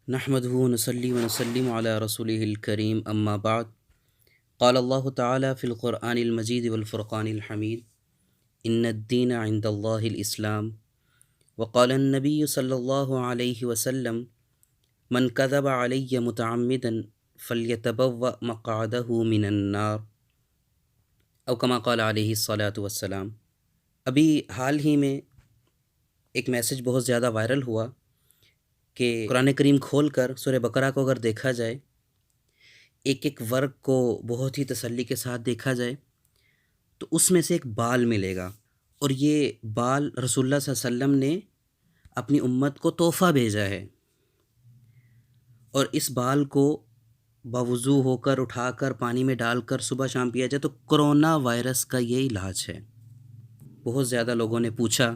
نحمده ونصلي ونسلم على رسوله الكريم اما بعد قال الله تعالى في القرآن المجيد والفرقان الحميد ان الدين عند الله الإسلام وقال النبي صلى الله عليه وسلم من كذب علي متعمدا فليتبوأ مقعده من النار او كما قال عليه الصلاة والسلام۔ ابھی حال ہی میں ایک میسج بہت زیادہ وائرل ہوا کہ قرآن کریم کھول کر سورہ بقرہ کو اگر دیکھا جائے، ایک ایک ورگ کو بہت ہی تسلی کے ساتھ دیکھا جائے تو اس میں سے ایک بال ملے گا، اور یہ بال رسول اللہ صلی اللہ علیہ وسلم نے اپنی امت کو تحفہ بھیجا ہے، اور اس بال کو باوضو ہو کر اٹھا کر پانی میں ڈال کر صبح شام پیا جائے تو کرونا وائرس کا یہ علاج ہے۔ بہت زیادہ لوگوں نے پوچھا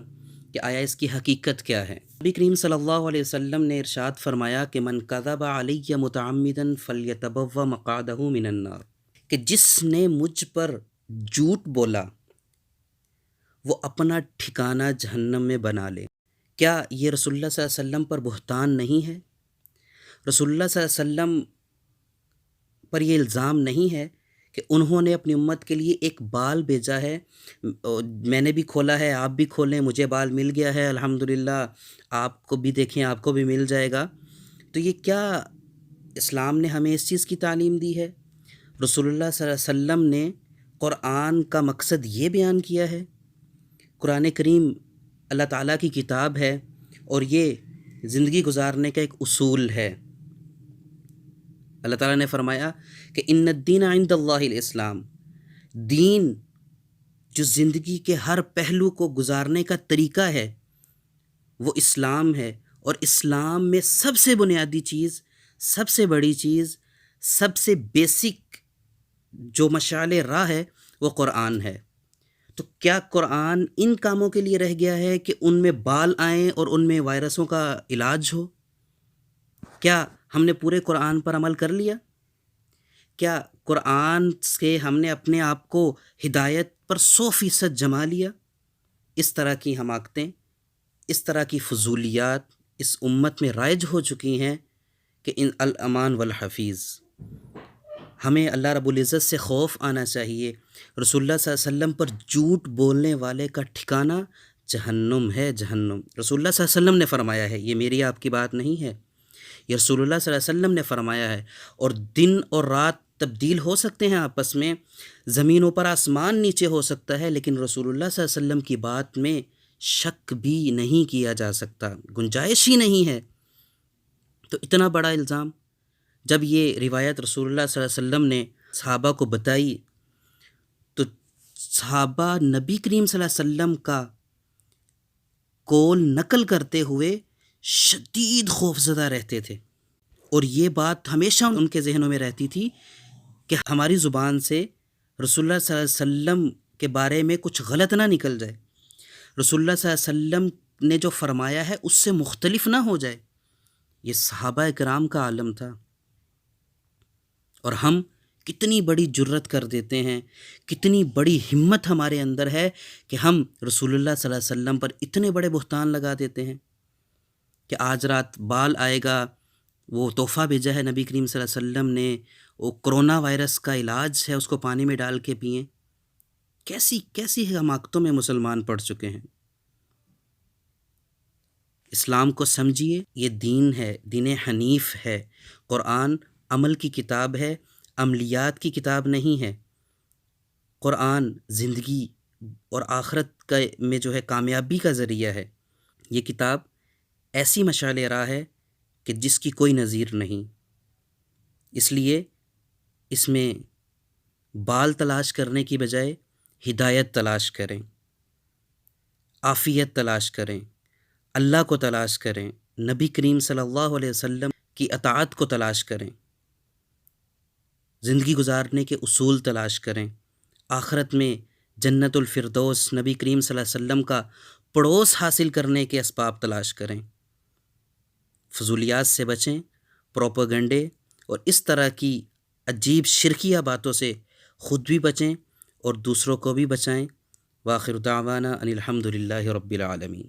کہ آیا اس کی حقیقت کیا ہے؟ نبی کریم صلی اللہ علیہ وسلم نے ارشاد فرمایا کہ من کذب علی متعمدا فلیتبوأ مقعدہ من النار، کہ جس نے مجھ پر جھوٹ بولا وہ اپنا ٹھکانہ جہنم میں بنا لے۔ کیا یہ رسول اللہ صلی اللہ علیہ وسلم پر بہتان نہیں ہے؟ رسول اللہ صلی اللہ علیہ وسلم پر یہ الزام نہیں ہے کہ انہوں نے اپنی امت کے لیے ایک بال بھیجا ہے، میں نے بھی کھولا ہے، آپ بھی کھولیں، مجھے بال مل گیا ہے الحمدللہ، آپ کو بھی دیکھیں آپ کو بھی مل جائے گا؟ تو یہ کیا اسلام نے ہمیں اس چیز کی تعلیم دی ہے؟ رسول اللہ صلی اللہ علیہ وسلم نے قرآن کا مقصد یہ بیان کیا ہے۔ قرآن کریم اللہ تعالیٰ کی کتاب ہے اور یہ زندگی گزارنے کا ایک اصول ہے۔ اللہ تعالیٰ نے فرمایا کہ ان الدین عند اللہ الاسلام، دین جو زندگی کے ہر پہلو کو گزارنے کا طریقہ ہے وہ اسلام ہے، اور اسلام میں سب سے بنیادی چیز، سب سے بڑی چیز، سب سے بیسک جو مشعل راہ ہے وہ قرآن ہے۔ تو کیا قرآن ان کاموں کے لیے رہ گیا ہے کہ ان میں بال آئیں اور ان میں وائرسوں کا علاج ہو؟ کیا ہم نے پورے قرآن پر عمل کر لیا؟ کیا قرآن سے ہم نے اپنے آپ کو ہدایت پر 100% جما لیا؟ اس طرح کی حماقتیں، اس طرح کی فضولیات اس امت میں رائج ہو چکی ہیں کہ ان الامان والحفیظ۔ ہمیں اللہ رب العزت سے خوف آنا چاہیے۔ رسول اللہ صلی اللہ علیہ وسلم پر جھوٹ بولنے والے کا ٹھکانہ جہنم ہے، جہنم۔ رسول اللہ صلی اللہ علیہ وسلم نے فرمایا ہے، یہ میری آپ کی بات نہیں ہے، یہ رسول اللہ صلی اللہ علیہ وسلم نے فرمایا ہے۔ اور دن اور رات تبدیل ہو سکتے ہیں آپس میں، زمین اوپر آسمان نیچے ہو سکتا ہے، لیکن رسول اللہ صلی اللہ علیہ وسلم کی بات میں شک بھی نہیں کیا جا سکتا، گنجائش ہی نہیں ہے۔ تو اتنا بڑا الزام جب یہ روایت رسول اللہ صلی اللہ علیہ وسلم نے صحابہ کو بتائی تو صحابہ نبی کریم صلی اللہ علیہ وسلم کا قول نقل کرتے ہوئے شدید خوفزدہ رہتے تھے، اور یہ بات ہمیشہ ان کے ذہنوں میں رہتی تھی کہ ہماری زبان سے رسول اللہ صلی اللہ علیہ وسلم کے بارے میں کچھ غلط نہ نکل جائے، رسول اللہ صلی اللہ علیہ وسلم نے جو فرمایا ہے اس سے مختلف نہ ہو جائے۔ یہ صحابہ کرام کا عالم تھا، اور ہم کتنی بڑی جرت کر دیتے ہیں، کتنی بڑی ہمت ہمارے اندر ہے کہ ہم رسول اللہ صلی اللہ علیہ وسلم پر اتنے بڑے بہتان لگا دیتے ہیں کہ آج رات بال آئے گا، وہ تحفہ بھیجا ہے نبی کریم صلی اللہ علیہ وسلم نے، وہ کرونا وائرس کا علاج ہے، اس کو پانی میں ڈال کے پئیں۔ کیسی کیسی حماقتوں میں مسلمان پڑ چکے ہیں۔ اسلام کو سمجھیے، یہ دین ہے، دین حنیف ہے۔ قرآن عمل کی کتاب ہے، عملیات کی کتاب نہیں ہے۔ قرآن زندگی اور آخرت کا میں جو ہے کامیابی کا ذریعہ ہے۔ یہ کتاب ایسی مشعل راہ ہے کہ جس کی کوئی نظیر نہیں۔ اس لیے اس میں بال تلاش کرنے کی بجائے ہدایت تلاش کریں، عافیت تلاش کریں، اللہ کو تلاش کریں، نبی کریم صلی اللہ علیہ وسلم کی اطاعت کو تلاش کریں، زندگی گزارنے کے اصول تلاش کریں، آخرت میں جنت الفردوس نبی کریم صلی اللہ علیہ وسلم کا پڑوس حاصل کرنے کے اسباب تلاش کریں۔ فضولیات سے بچیں، پروپیگنڈے اور اس طرح کی عجیب شرکیہ باتوں سے خود بھی بچیں اور دوسروں کو بھی بچائیں۔ وآخر دعوانا ان الحمد للہ رب العالمین۔